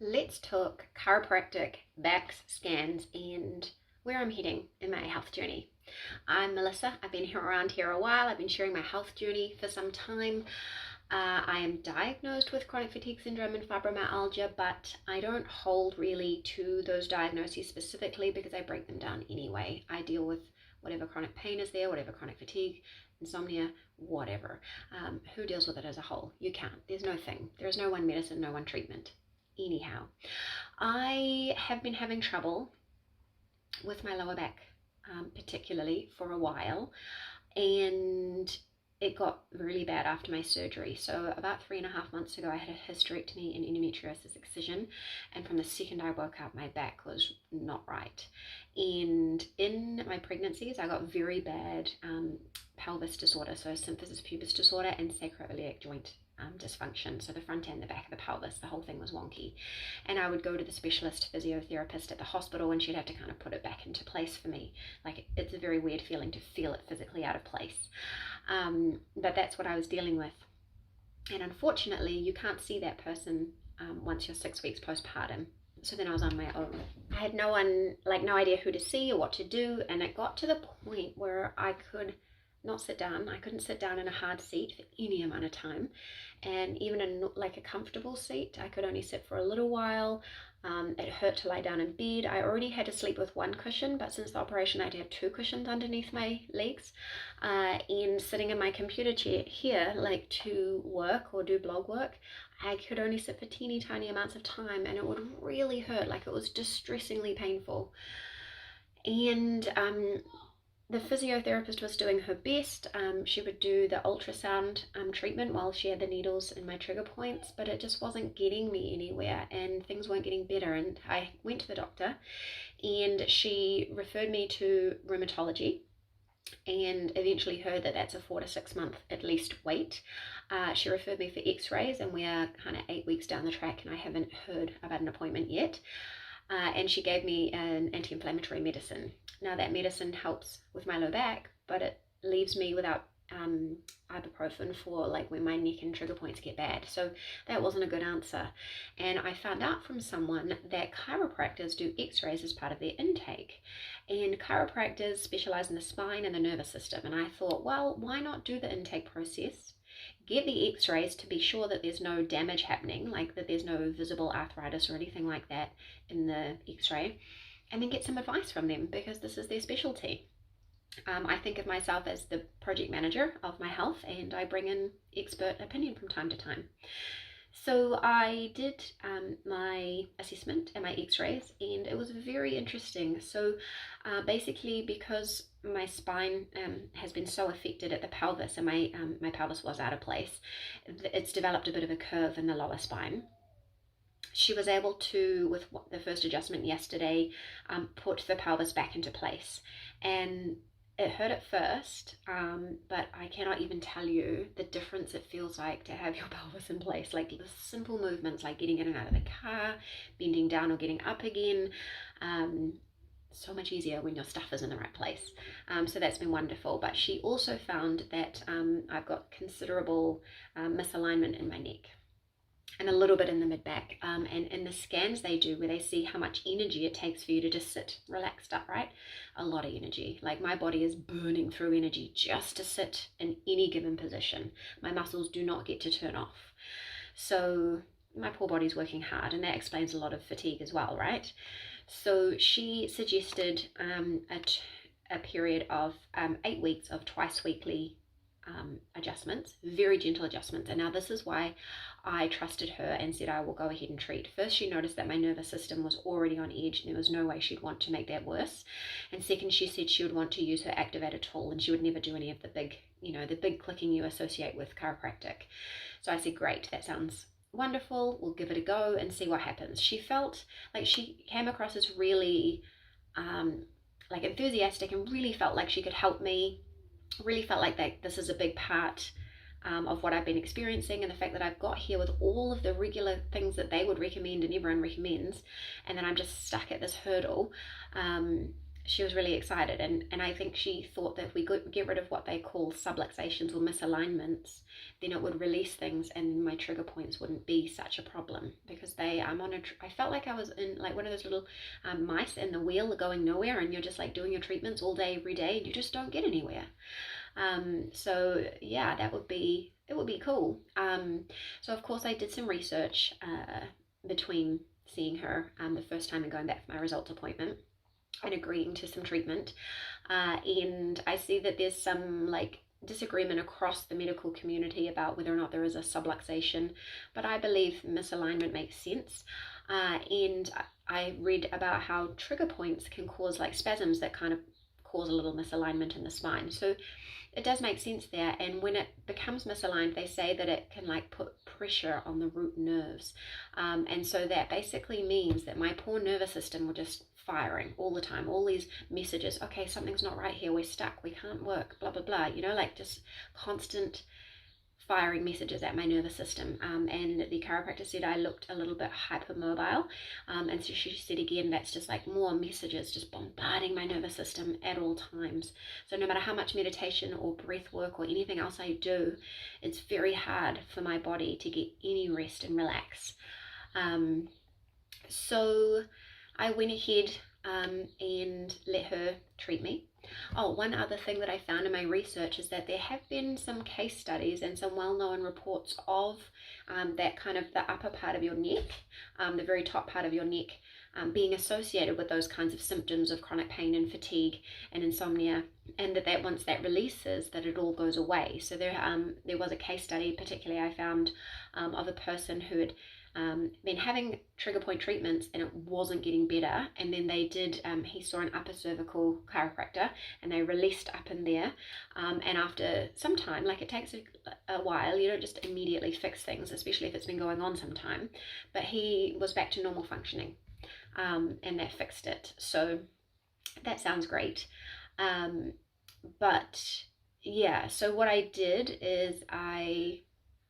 Let's talk chiropractic, backs, scans, and where I'm heading in my health journey. I'm Melissa. I've been around here a while. I've been sharing my health journey for some time. I am diagnosed with chronic fatigue syndrome and fibromyalgia, but I don't hold really to those diagnoses specifically because I break them down anyway. I deal with whatever chronic pain is there, whatever chronic fatigue, insomnia, whatever. Who deals with it as a whole? You can't. There's no thing. There is no one medicine, no one treatment. Anyhow, I have been having trouble with my lower back, particularly for a while, and it got really bad after my surgery. So about 3.5 months ago, I had a hysterectomy and endometriosis excision, and from the second I woke up, my back was not right. And in my pregnancies, I got very bad pelvis disorder, so symphysis pubis disorder and sacroiliac joint dysfunction. So the front and the back of the pelvis, the whole thing was wonky. And I would go to the specialist physiotherapist at the hospital, and she'd have to kind of put it back into place for me. Like, it's a very weird feeling to feel it physically out of place. But that's what I was dealing with. And unfortunately, you can't see that person once you're 6 weeks postpartum. So then I was on my own. I had no one, no idea who to see or what to do. And it got to the point where I could not sit down. I couldn't sit down in a hard seat for any amount of time. And even in a comfortable seat, I could only sit for a little while. It hurt to lie down in bed. I already had to sleep with one cushion, but since the operation, I had to have 2 cushions underneath my legs. And sitting in my computer chair here, to work or do blog work, I could only sit for teeny tiny amounts of time, and it would really hurt. It was distressingly painful. And the physiotherapist was doing her best. She would do the ultrasound treatment while she had the needles in my trigger points, but it just wasn't getting me anywhere, and things weren't getting better. And I went to the doctor, and she referred me to rheumatology, and eventually heard that that's a 4 to 6 month at least wait. She referred me for x-rays, and we are kind of 8 weeks down the track, and I haven't heard about an appointment yet. And she gave me an anti-inflammatory medicine. Now, that medicine helps with my low back, but it leaves me without ibuprofen for when my neck and trigger points get bad. So that wasn't a good answer. And I found out from someone that chiropractors do x-rays as part of their intake. And chiropractors specialize in the spine and the nervous system. And I thought, well, why not do the intake process? Get the x-rays to be sure that there's no damage happening, that there's no visible arthritis or anything like that in the x-ray, and then get some advice from them, because this is their specialty. I think of myself as the project manager of my health, and I bring in expert opinion from time to time. So I did my assessment and my x-rays, and it was very interesting. So basically, because my spine has been so affected at the pelvis, and my pelvis was out of place, it's developed a bit of a curve in the lower spine. She was able to, with the first adjustment yesterday, put the pelvis back into place. And it hurt at first, but I cannot even tell you the difference it feels like to have your pelvis in place. The simple movements, like getting in and out of the car, bending down or getting up again, so much easier when your stuff is in the right place. So that's been wonderful. But she also found that I've got considerable misalignment in my neck, and a little bit in the mid-back. And in the scans they do, where they see how much energy it takes for you to just sit relaxed upright, a lot of energy. My body is burning through energy just to sit in any given position. My muscles do not get to turn off. So my poor body's working hard, and that explains a lot of fatigue as well, right? So she suggested a period of 8 weeks of twice weekly adjustments, very gentle adjustments. And now this is why I trusted her and said I will go ahead and treat. First, she noticed that my nervous system was already on edge, and there was no way she'd want to make that worse. And second, she said she would want to use her activator tool, and she would never do any of the big clicking you associate with chiropractic. So I said, great, that sounds wonderful, we'll give it a go and see what happens. She felt like she came across as really enthusiastic, and really felt like she could help me. Really felt like that this is a big part of what I've been experiencing, and the fact that I've got here with all of the regular things that they would recommend and everyone recommends, and then I'm just stuck at this hurdle. she was really excited, and I think she thought that if we could get rid of what they call subluxations or misalignments, then it would release things and my trigger points wouldn't be such a problem, because I felt like I was in like one of those little mice in the wheel going nowhere, and you're just like doing your treatments all day every day and you just don't get anywhere. So yeah, it would be cool. So of course I did some research between seeing her the first time and going back for my results appointment and agreeing to some treatment. And I see that there's some like disagreement across the medical community about whether or not there is a subluxation, but I believe misalignment makes sense. And I read about how trigger points can cause like spasms that kind of cause a little misalignment in the spine. So it does make sense there. And when it becomes misaligned, they say that it can like put pressure on the root nerves. And so that basically means that my poor nervous system will just firing all the time, all these messages. Okay, something's not right here. We're stuck. We can't work, blah, blah, blah. You know, like just constant firing messages at my nervous system. And the chiropractor said I looked a little bit hypermobile. And so she said again, that's just like more messages just bombarding my nervous system at all times. So no matter how much meditation or breath work or anything else I do, it's very hard for my body to get any rest and relax. So I went ahead and let her treat me. Oh, one other thing that I found in my research is that there have been some case studies and some well-known reports of that kind of the upper part of your neck, the very top part of your neck, being associated with those kinds of symptoms of chronic pain and fatigue and insomnia, and that once that releases, that it all goes away. So there was a case study, particularly I found, of a person who had been having trigger point treatments and it wasn't getting better, and then they did he saw an upper cervical chiropractor and they released up in there, and after some time, like it takes a while, you don't just immediately fix things, especially if it's been going on some time, but he was back to normal functioning, and that fixed it. So that sounds great. But yeah, so what I did is I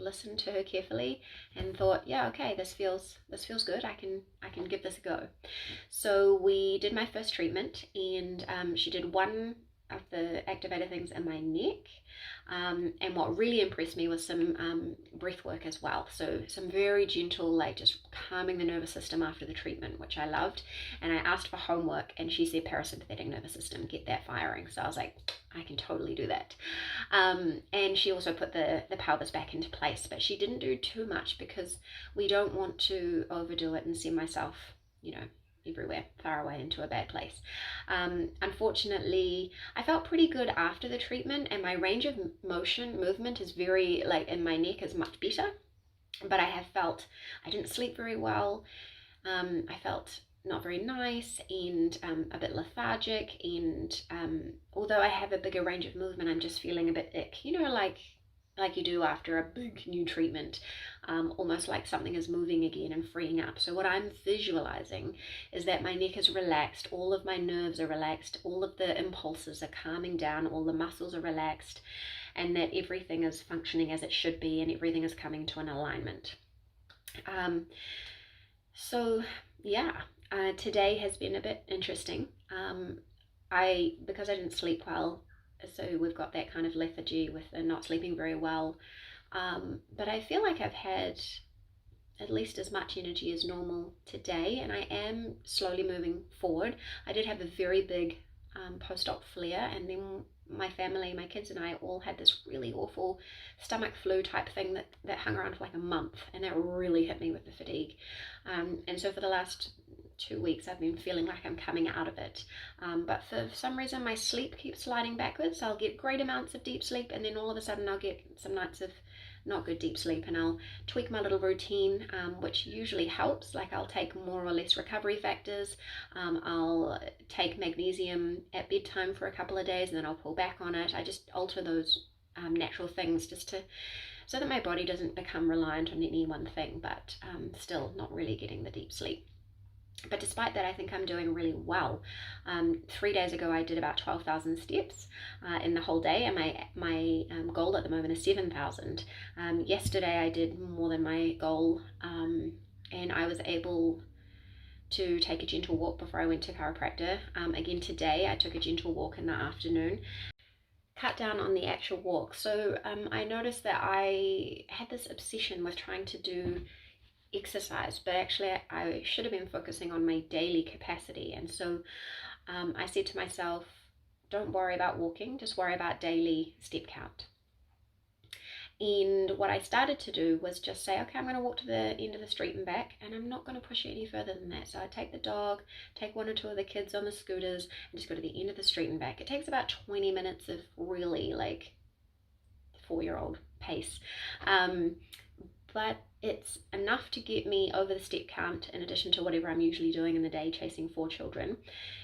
listened to her carefully and thought, yeah, okay, this feels good. I can give this a go. So we did my first treatment, and she did one of the activator things in my neck, and what really impressed me was some breath work as well. So some very gentle, like just calming the nervous system after the treatment, which I loved. And I asked for homework, and she said parasympathetic nervous system, get that firing. So I was like, I can totally do that. And she also put the pelvis back into place, but she didn't do too much because we don't want to overdo it and send myself, everywhere, far away into a bad place. Unfortunately, I felt pretty good after the treatment, and my range of movement is very, like in my neck, is much better, but I have felt I didn't sleep very well. I felt not very nice and a bit lethargic, and although I have a bigger range of movement, I'm just feeling a bit ick, like you do after a big new treatment, almost like something is moving again and freeing up. So what I'm visualizing is that my neck is relaxed, all of my nerves are relaxed, all of the impulses are calming down, all the muscles are relaxed, and that everything is functioning as it should be and everything is coming to an alignment. So yeah, today has been a bit interesting. Because I didn't sleep well, so we've got that kind of lethargy with not sleeping very well, but I feel like I've had at least as much energy as normal today, and I am slowly moving forward. I did have a very big post-op flare, and then my family, my kids and I all had this really awful stomach flu type thing that hung around for like a month, and that really hit me with the fatigue, and so for the last 2 weeks I've been feeling like I'm coming out of it, but for some reason my sleep keeps sliding backwards. I'll get great amounts of deep sleep, and then all of a sudden I'll get some nights of not good deep sleep, and I'll tweak my little routine, which usually helps. Like I'll take more or less recovery factors, I'll take magnesium at bedtime for a couple of days, and then I'll pull back on it. I just alter those natural things just so that my body doesn't become reliant on any one thing, but still not really getting the deep sleep. But despite that, I think I'm doing really well. 3 days ago, I did about 12,000 steps in the whole day, and my goal at the moment is 7,000. Yesterday, I did more than my goal, and I was able to take a gentle walk before I went to chiropractor. Again today I took a gentle walk in the afternoon. Cut down on the actual walk. So I noticed that I had this obsession with trying to do exercise, but actually I should have been focusing on my daily capacity. And so I said to myself, don't worry about walking, just worry about daily step count. And what I started to do was just say, okay, I'm going to walk to the end of the street and back, and I'm not going to push it any further than that. So I take the dog, take one or two of the kids on the scooters, and just go to the end of the street and back. It takes about 20 minutes of really like 4-year-old pace. But it's enough to get me over the step count in addition to whatever I'm usually doing in the day chasing 4 children.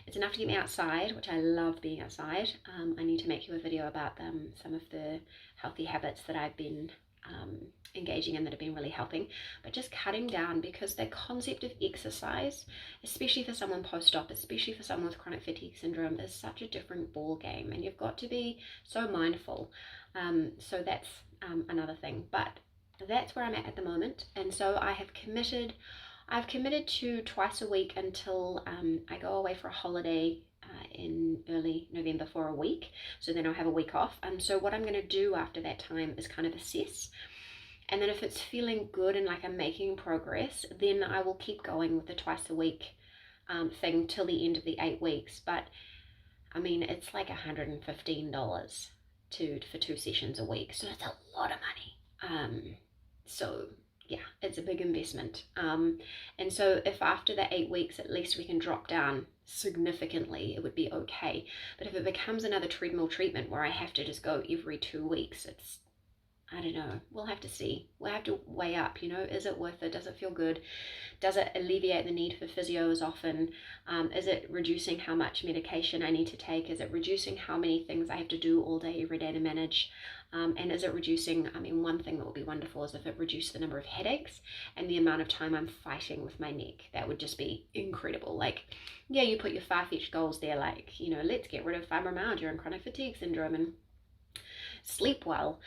It's enough to get me outside, which I love being outside. I need to make you a video about some of the healthy habits that I've been engaging in that have been really helping, but just cutting down, because the concept of exercise, especially for someone post-op, especially for someone with chronic fatigue syndrome, is such a different ball game, and you've got to be so mindful. So that's another thing, but that's where I'm at the moment. And so I've committed to twice a week until I go away for a holiday in early November for a week. So then I'll have a week off. And so what I'm going to do after that time is kind of assess. And then if it's feeling good and like I'm making progress, then I will keep going with the twice a week thing till the end of the 8 weeks. But I mean, it's like $115 for 2 sessions a week. So it's a lot of money. So yeah, it's a big investment. And so if after the 8 weeks, at least we can drop down significantly, it would be okay. But if it becomes another treadmill treatment where I have to just go every 2 weeks, I don't know. We'll have to see. We'll have to weigh up, is it worth it? Does it feel good? Does it alleviate the need for physio as often? Is it reducing how much medication I need to take? Is it reducing how many things I have to do all day, every day to manage? And is it reducing, one thing that would be wonderful is if it reduced the number of headaches and the amount of time I'm fighting with my neck. That would just be incredible. Like, yeah, you put your far-fetched goals there, like, let's get rid of fibromyalgia and chronic fatigue syndrome and sleep well,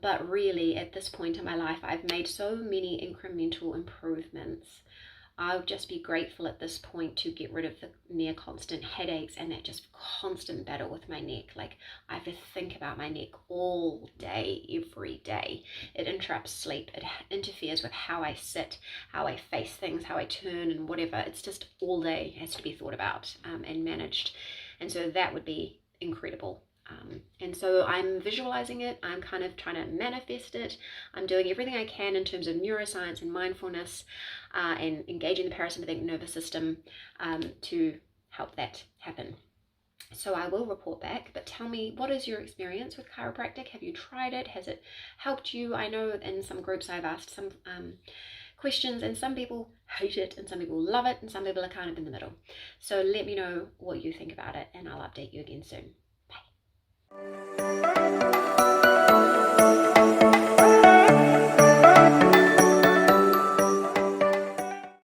but really at this point in my life I've made so many incremental improvements. I'll just be grateful at this point to get rid of the near constant headaches and that just constant battle with my neck. Like, I have to think about my neck all day, every day. It interrupts sleep, it interferes with how I sit, how I face things, how I turn and whatever. It's just all day has to be thought about and managed, and so that would be incredible. And so I'm visualizing it, I'm kind of trying to manifest it, I'm doing everything I can in terms of neuroscience and mindfulness and engaging the parasympathetic nervous system to help that happen. So I will report back, but tell me, what is your experience with chiropractic? Have you tried it? Has it helped you? I know in some groups I've asked some questions, and some people hate it and some people love it and some people are kind of in the middle. So let me know what you think about it and I'll update you again soon. Bye.